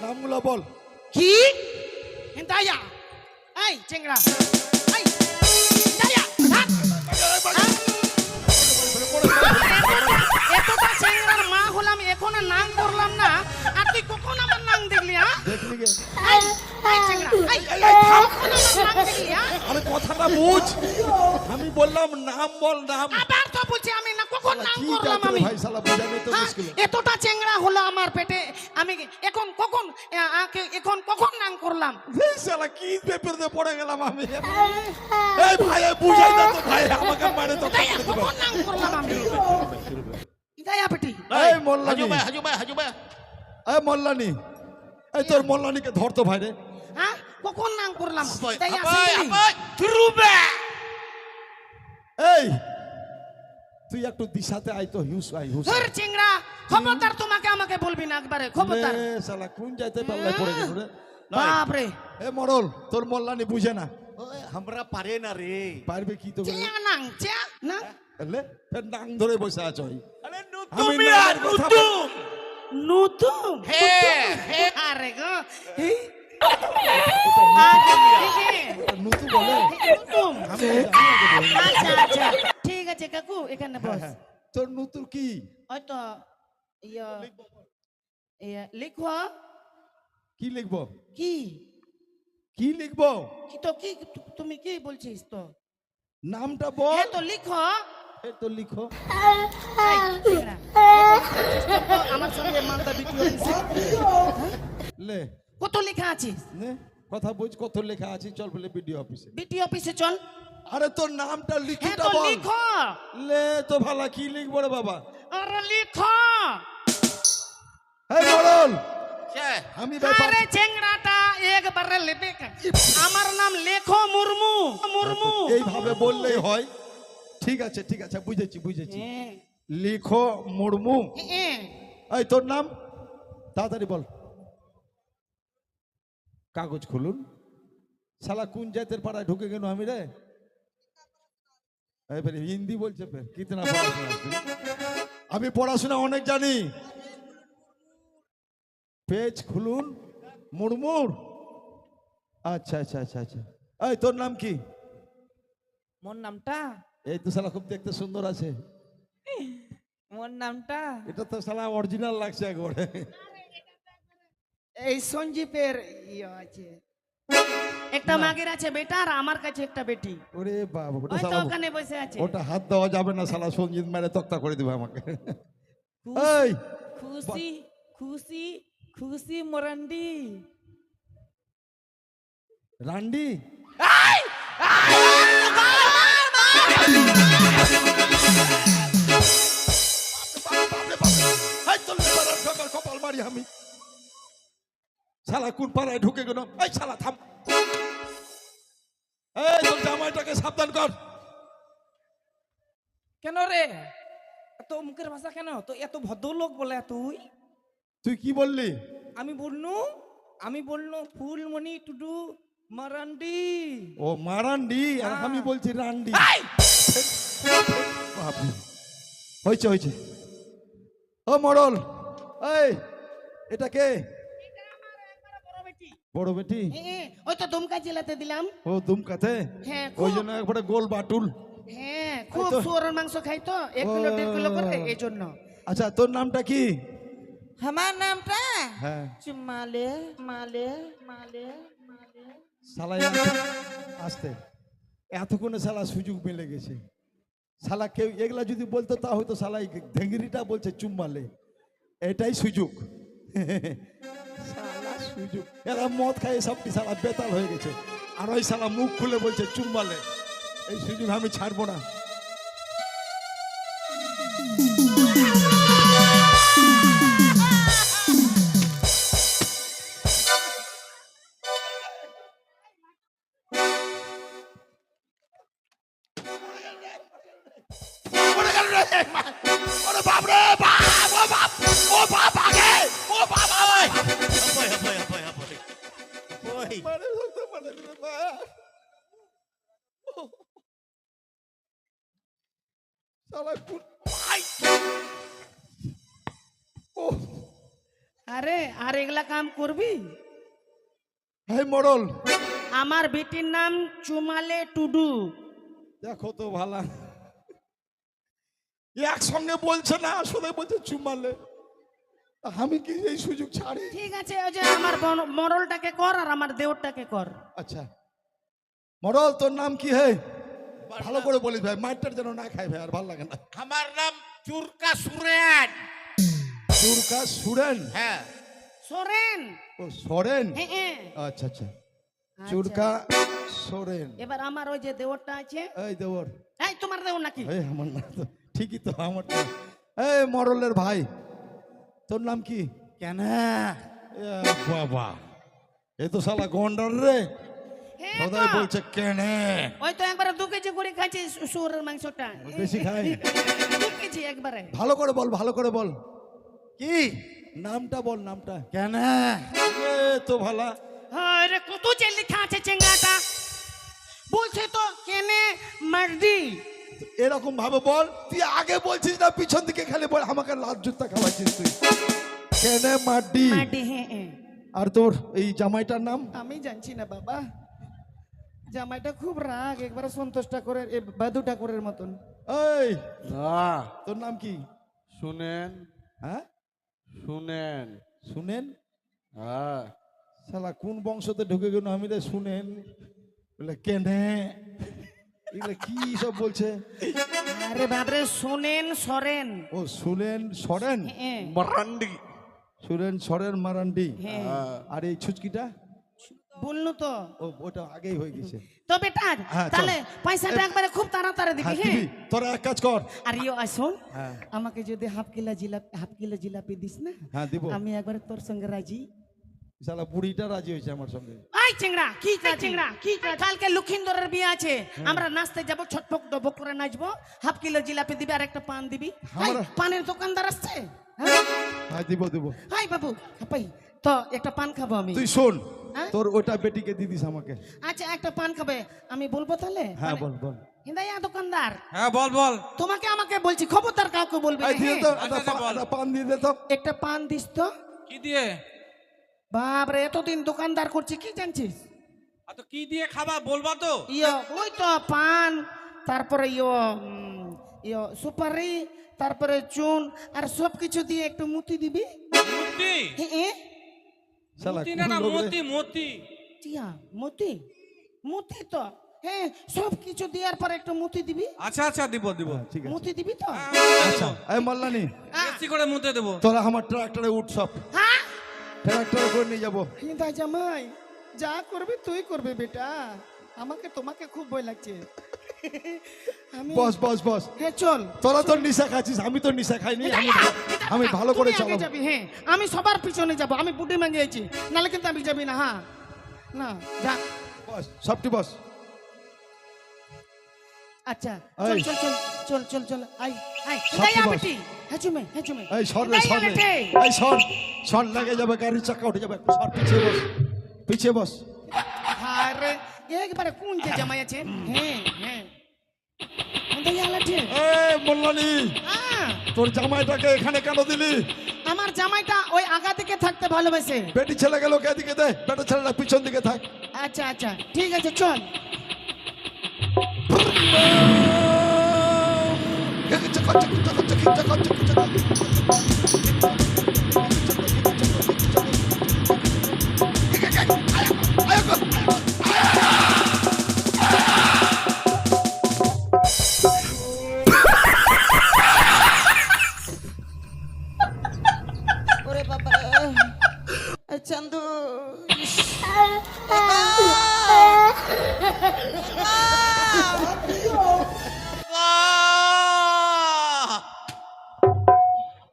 নামগুলো বল। কি দায়া এই চেংড়া এই দায়া হাত এতটা চেংড়ার মা হলাম এখন নাম করলাম না আর তুই কখন আমার নাম দেখলি হ্যাঁ দেখলি গে? এই চেংড়া এই থাম নাম দেখলি হ্যাঁ আরে কথাটা বুঝ, আমি বললাম নাম বল নাম। আবার তো বলছি আমি না কখন নাম কি করলাম জাতীয় আমি ভাই শালা বোঝানো তো হ্যাঁ, মুশকিল। এতটা চেংড়া হলো আমার পেটে আমি এখন কখন এখন কখন নাম করলাম এই শালা কি পেপারে পড়ে গেলাম আমি। এই ভাই বুঝাই না তো ভাই, আমাকে মারে তো দায়া কখন নাম করলাম আমি দায়া পেটি এই মোল্লানি, হাজু ভাই এই মোল্লানি, এই তোর মোল্লানিকে ধরতো ভাই রে। হ্যাঁ কখন নাম করলাম দায়া আপাই আসেনি? আপাই থ্রুবে এই তুই একটু দিশাতে আই তো, হিউস আই হুস। ধর চিংড়া খবরদার তোমাকে আমাকে বলবি না একবারে খবরদার লে শালা কোন যাইতে পাল্লাই পড়ে গেল রে। বাপ রে এ মরল, তোর মোল্লানি বুঝে না। আমরা পারে না রে। পারবে কি তো করে? চিয়া নাং চিয়া না লে ফের নাং ধরে বসে আছো। আরে আমি নুতুম নামের কথা নুতুম নতুন হে হে আরে গো এই নুতু বলে নতুন আমি জানি না বলে। আচ্ছা আচ্ছা ঠিক আছে কাকু এখানে বস তোর নুতু কি? ওই তো ইয়া ইয়া লিখো কি লিখবো? কি কি লিখবো? কি তো কি তুমি কি বলছিস তো নামটা বল। হ্যাঁ তো লিখো এই তো লিখো। এই, চিংড়া। আমার সঙ্গে মালদা বিক্রি হয়েছে লে কত লেখা আছিস নে কথা বুঝ, কত লেখা আছে, চল বলে বিডিও অফিসে। বিটি অফিসে চল আরে তোর নামটা হ্যাঁ লিখিটা তো বল। লিখো লে তো ভালো কি লিখবো রে বাবা? আরে লিখো এই মরল, কে আমি ব্যাপার আরে চেংড়াটা একবারে লেবে আমার নাম লেখো মুর্মু মুর্মু এইভাবে বললেই হয়। ঠিক আছে ঠিক আছে, বুঝেছি বুঝেছি। হ্যাঁ, লিখো মুর্মু। হ্যাঁ। এই তোর নাম তাড়াতাড়ি বল। কাগজ খুলুন। শালা কোন জাতের পাড়ায় ঢুকে গেল আমি রে? এই ফের হিন্দি বলছে ফের কিতনা পড়াশোনা আছে? আমি পড়াশোনা অনেক জানি। পেজ খুলুন মুড়মুড়। আচ্ছা আচ্ছা আচ্ছা আচ্ছা। এই তোর নাম কি? মোর নামটা এই তো শালা খুব দেখতে সুন্দর আছে। মোর নামটা এটা তো শালা অরিজিনাল লাগছে একবারে। এই সঞ্জীবের ইয়ে আছে একটা মাগের আছে বেটা আর আমার কাছে একটা বেটি ওরে বাবা, ওটা ওই তো শালা ওখানে বসে আছে ওটা হাত দেওয়া যাবে না, শালা সঞ্জিত মেরে তক্তা করে দিবে আমাকে। এই খুশি খুশি খুশি মোরান্ডি রান্ডি কপাল মারি আমি। শালা কোন পাড়ায় ঢুকে গেল? এই শালা থাম। এই তোর জামাইটাকে সাবধান কর। কেন রে এত মুখের ভাষা কেন তো এত ভদ্রলোক বলে তুই তুই কি বললি? আমি বললু ফুলমণি টুডু মারান্ডি ও মারান্ডি, আর আমি বলছি রান্ডি। বাপরে, হয়েছে হয়েছে। ও মরল, এই এটা কে? বড় বেটি? ওই তো দুমকা জেলাতে দিলাম ও দুমকাতে? হ্যাঁ ওই খুব জন্য একবারে গোল বাটুল। হ্যাঁ খুব তো- শুয়োরের মাংস খাই তো 1 কিলো 1.5 কিলো করে এই জন্য আচ্ছা তোর নামটা কি? আমার নামটা হ্যাঁ চুমালে মালে মালে মালে শালা আসতে এতক্ষণে শালা সুযোগ মিলে গেছে। শালা কেউ এগুলা যদি বলতো তা হয়তো শালা ধেঙ্গিরিটা বলছে চুম্মালে, এটাই সুযোগ। শালা সুযোগ, এরা মদ খায় সব শালা বেতাল হয়ে গেছে, আর ওই শালা মুখ খুলে বলছে চুম্মালে। এই সুযোগ আমি ছাড়বো না। ওরে বাপ রে বাপ, ও বাপ, ও বাপ আগে, ও বাপ আয় আপাই আপাই আপাই আপাই ওই মানে ধরতে পারে রে মা। শালা কোন আই ও আরে আর এগুলা কাম করবি? হে মরল, আমার বেটির নাম চুমালে টুডু। দেখো তো ভালা, একসঙ্গে বলছে না, আসলে বলছে চুমালে। আমি কি এই সুযোগ ছাড়ি? ঠিক আছে, ওই যে আমার মরলটাকে কর আর আমার দেওরটাকে কর। আচ্ছা মরল, তোর নাম কি হে? ভালো করে বলিস ভাই, মারটার যেন না খাই ভাই, আর ভালো লাগে না। আমার নাম চুরকা সুরেন। চুরকা সুরেন? হ্যাঁ। সোরেন। ও সরেন, হ্যাঁ, হ্যাঁ। আচ্ছা আচ্ছা, চুরকা সোরেন। এবার আমার ওই যে দেওরটা আছে, এই দেওর, এই তোমার দেওর নাকি? এই আমার না তো, ঠিকই তো আমার তো। এই মরলের ভাই, তোর নাম কি? কেন? এ বাবা, এ তো শালা গন্ডার রে, হ্যাঁ সদাই তো। বলছে কেনে। ওই তো একবারে 2 কেজি করে খাইছে শুয়োরের মাংসটা। বেশি খাই? 2 কেজি একবারে। ভালো করে বল, ভালো করে বল, কি নামটা বল, নামটা কেন? এ তো ভালা। হ্যাঁ রে, কত যে লেখা আছে চেঙ্গাটা, বলছে তো কেনে মার্দি। এরকম ভাবে বল, তুই আগে বলছিস না পিছন দিকে খালি বল, আমাকে লাল জুতা খাওয়াচ্ছিস তুই। কেনে মাড্ডি। মার্দি, হ্যাঁ হ্যাঁ। আর তোর এই জামাইটার নাম? আমি জানছি না বাবা, জামাইটা খুব রাগ, একবারে সন্তোষ ঠাকুরের বাদু ঠাকুরের মতন। এই না তোর নাম কি? শুনেন হ্যাঁ শুনেন শুনেন? হ্যাঁ শালা কোন বংশতে ঢুকে গেল আমি রে, শুনেন বলে কেনে, এগুলো কি সব বলছে? আরে বাবরে, শোনেন সরেন। ও শুনেন সরেন, হ্যাঁ মারান্ডি সুরেন সরেন মারান্ডি। হ্যাঁ, আর এই ছুচকিটা? বললো তো। ও ওটা আগেই হয়ে গেছে। তো বেটা, হ্যাঁ, চল। তাহলে পয়সাটা একবারে খুব তাড়াতাড়ি দিবি, হ্যাঁ হ্যাঁ? দিবি, তোরা এক কাজ কর। আর ইয়ে আসুন, হ্যাঁ আমাকে যদি হাফ কিলো জিলাপি দিস না, হ্যাঁ দিব। আমি একবারে তোর সঙ্গে রাজি। শালা বুড়িটা রাজি হয়েছে আমার সঙ্গে। আই চিংড়া, কি কাজ চিংড়া, কি কাজ? কালকে লক্ষিন্দরের বিয়ে আছে, আমরা নাচতে যাব, ছটপক ডবক করে নাচবো। হাফ কিলো জিলাপি দিবি আর একটা পান দিবি। হাই, আমরা- পানের দোকানদার আসছে, হ্যাঁ? হ্যাঁ দিব দিব। হাই বাবু, হাপাই তো একটা পান খাবো আমি। তুই শোন, হ্যাঁ? তোর ওটা বেটিকে দিয়ে দিস আমাকে। আচ্ছা, একটা পান খাবে, আমি বলবো তাহলে? হ্যাঁ বল বল। হিন্দাইয়া দোকানদার, হ্যাঁ বল বল তোমাকে আমাকে বলছি, খবরদার কাউকে বলবি না, এই দিয়ে হ্যাঁ? তো আচ্ছা, আচ্ছা, বল। একটা পান দিয়ে দে তো। একটা পান দিস তো। কি দিয়ে বাপরে, এতদিন দোকানদার করছি, কি জানছিস? তো কি দিয়ে খাবা বলবা তো ওই তো পান, তারপরে সুপারি, তারপরে চুন, আর সব কিছু দিয়ে একটু মুতি দিবি। মতি হ্যাঁ, শালা মতি কোন না না লোক রে? মতি মতি টিয়া মুতি, মুতি তো, হ্যাঁ, সব কিছু দেওয়ার পর একটু মুতি দিবি। আচ্ছা আচ্ছা দিব দিব হ্যাঁ, ঠিক আছে। মুতি দিবি তো? আচ্ছা এই মল্লানি, বেশি করে মুতে দেবো তোরা আমার ট্রাক্টরে উঠ, সব হ্যাঁ, ট্রাক্টরে করে নিয়ে যাবো। হিন্দা জামাই, যা করবি তুই করবি বেটা, আমাকে তোমাকে খুব ভয় লাগছে। আমি বস বস বস, হ্যাঁ চল। তোরা তোর নিশা খাচ্ছিস, আমি তো নিশা খাইনি। আমি ভালো করে তুমি আগে চালাবো। যাবি, হ্যাঁ, আমি সবার পিছনে যাব, আমি বুটি মাঙ্গিয়েছি, নালে কিন্তু আমি যাবি না, হ্যাঁ না যা। বস সবটি বস। আচ্ছা চল এই। চল চল চল চল চল, আই আই সব তাই কি বস? আবেটি, হেচুমে হেচুমে, এই সর রে, তাই সর রে, আবেটি। এই সর, সর লেগে যাবে, গাড়ির চাকা উঠে যাবে। সর, পিছিয়ে বস, পিছিয়ে বস। আরে একবারে কোন যে জামাই আছে, হ্যাঁ হ্যাঁ, কোনটাই আলাদা। এই মল্লানি, হ্যাঁ, তোর জামাইটাকে এখানে কেন দিলি? আমার জামাইটা ওই আগা দিকে থাকতে ভালোবাসে। বেটি ছেলে গেল এদিকে দে, বেটা ছেলেটা পিছন দিকে থাক। আচ্ছা আচ্ছা ঠিক আছে, চল। ওরে বাবা রে, চান্দু ইস,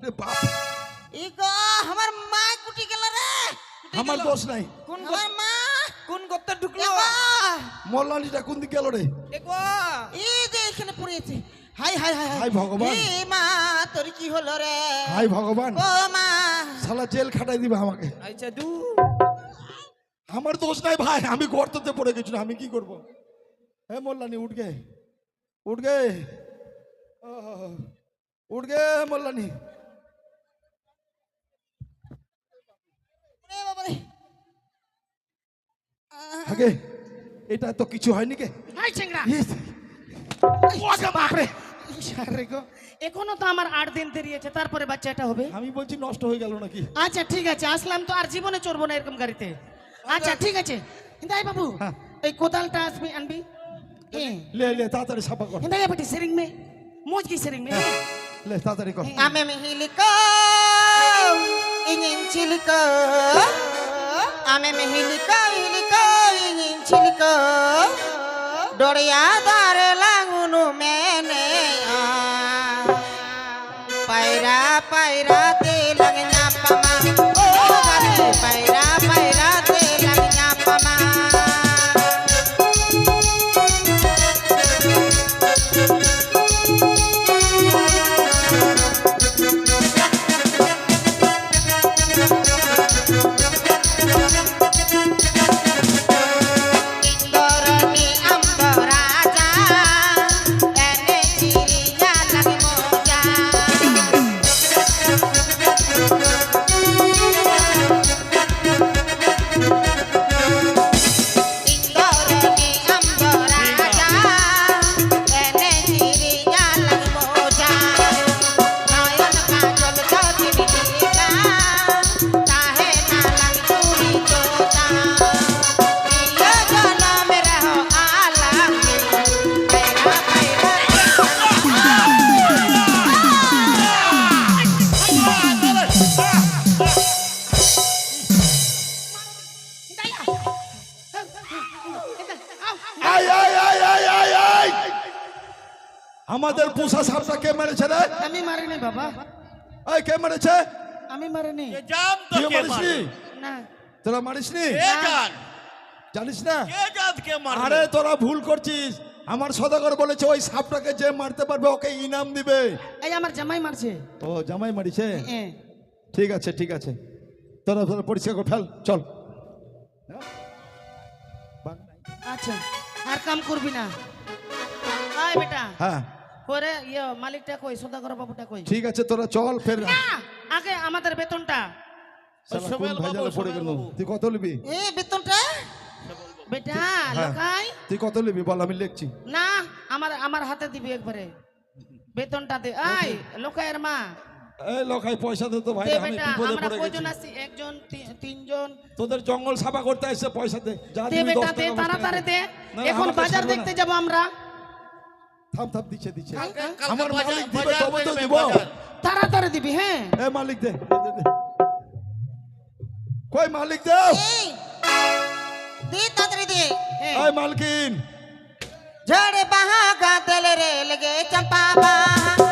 রে বাপ, ই গো, আমার মা কুটি গেল রে, আমার দোষ নাই। আমার মা কোন গর্তে ঢুকলো? এগো, মল্লানিটা কোন দিকে গেল রে? এগো, এই যে এখানে পড়েছে। হাই হাই হাই হাই ভগবান। এ মা, তোর কি হলো রে? হাই ভগবান, ও মা, শালা জেল খাটাই দিবে আমাকে। আচ্ছা দু আমার দোষ নাই ভাই, আমি গর্ততে পড়ে গেছিল, আমি কি করব? হে মোল্লানি উঠ গে, উঠ গে, উঠ গে মোল্লানি। আগে এটা তো কিছু হয়নি কে হাই চিংড়া ইস, বাপরে সারে গো এখনো তো আমার 8 দিন দেরি আছে তারপরে বাচ্চাটা হবে আমি বলছি নষ্ট হয়ে গেল নাকি আচ্ছা ঠিক আছে আসলাম তো আর জীবনে চড়বো না এরকম গাড়িতে আচ্ছা ঠিক আছে হিন্দাই বাবু হ্যাঁ। এই কোদালটা আসবি আনবি লে লে তাড়াতাড়ি সাফা কর हिंदा बेटी सेरिंग में मौज की सेरिंग में লে তাড়াতাড়ি কর Ame mihilika, ingin cilika. Ame mihilika, ingin cilika. Doria dare langunu mene. Paira paira te lang nyapa ma. Oh gare paira paira te lang nyapa ma. Indorani ambaraja, ene cirinya lagi moja. Indorani ambaraja, ene cirinya lagi moja. Nayan kajol jati bidika, tahe nalang curi cota. Iya jana mereho alam, paira paira. I I I I I I আমাদের পোষা সাপটা কে মেরেছে রে আমি মারিনি বাবা এই কে মেরেছে আমি মারিনি কে জান তো তুই কে মারিসনি মারে না তোরা মারিসনি কে জান জানিস না কে জান কে মারে আরে তোরা ভুল করছিস আমার সদাগর বলেছে ওই সাপটাকে যে মারতে পারবে ওকে ইনাম দিবে এই আমার জামাই মারছে ও জামাই মারিছে এ ঠিক আছে ঠিক আছে তোরা তোরা পরিষ্কার করে ফেল চল আচ্ছা আর কাম করবি না আয় বেটা হ্যাঁ পরে ইয়ে মালিকটা কই সদাগর বাবুটা কই ঠিক আছে তোরা চল ফের না আগে আমাদের বেতনটা শালা কোন সোমেল বাবু, ভেজালে পড়ে গেল সোমেল বাবু। তুই কত নিবি Betonta? বেটা হ্যাঁ। লোকাই তুই কত নিবি বল আমি লিখছি না আমার আমার হাতে দিবি একবারে বেতনটা দে আই লোকায়ের মা এই লোকাই পয়সা দে তো ভাই দে আমি বেটা বিপদে আমরা পড়ে কয়জন গেছি আছি একজন তিনজন তোদের জঙ্গল সাফা করতে এসে পয়সা দে যা দে দিবি 10 বেটা টাকা, দে 10 টাকা তাড়াতাড়ি দে না, এখন আমাকে বাজার ছাড়বে না। দেখতে যাব আমরা থাম থাম দিচ্ছে দিচ্ছে কালকে আমার বাজার- মালিক দিবে বাজার তবে তো করবে, দিব বাজার। তাড়াতাড়ি দিবি হ্যাঁ এ মালিক দে দে। কই মালিক দাও Hey! Di tatri di. এই মালকিন Jade bahaga telere lege champa baha.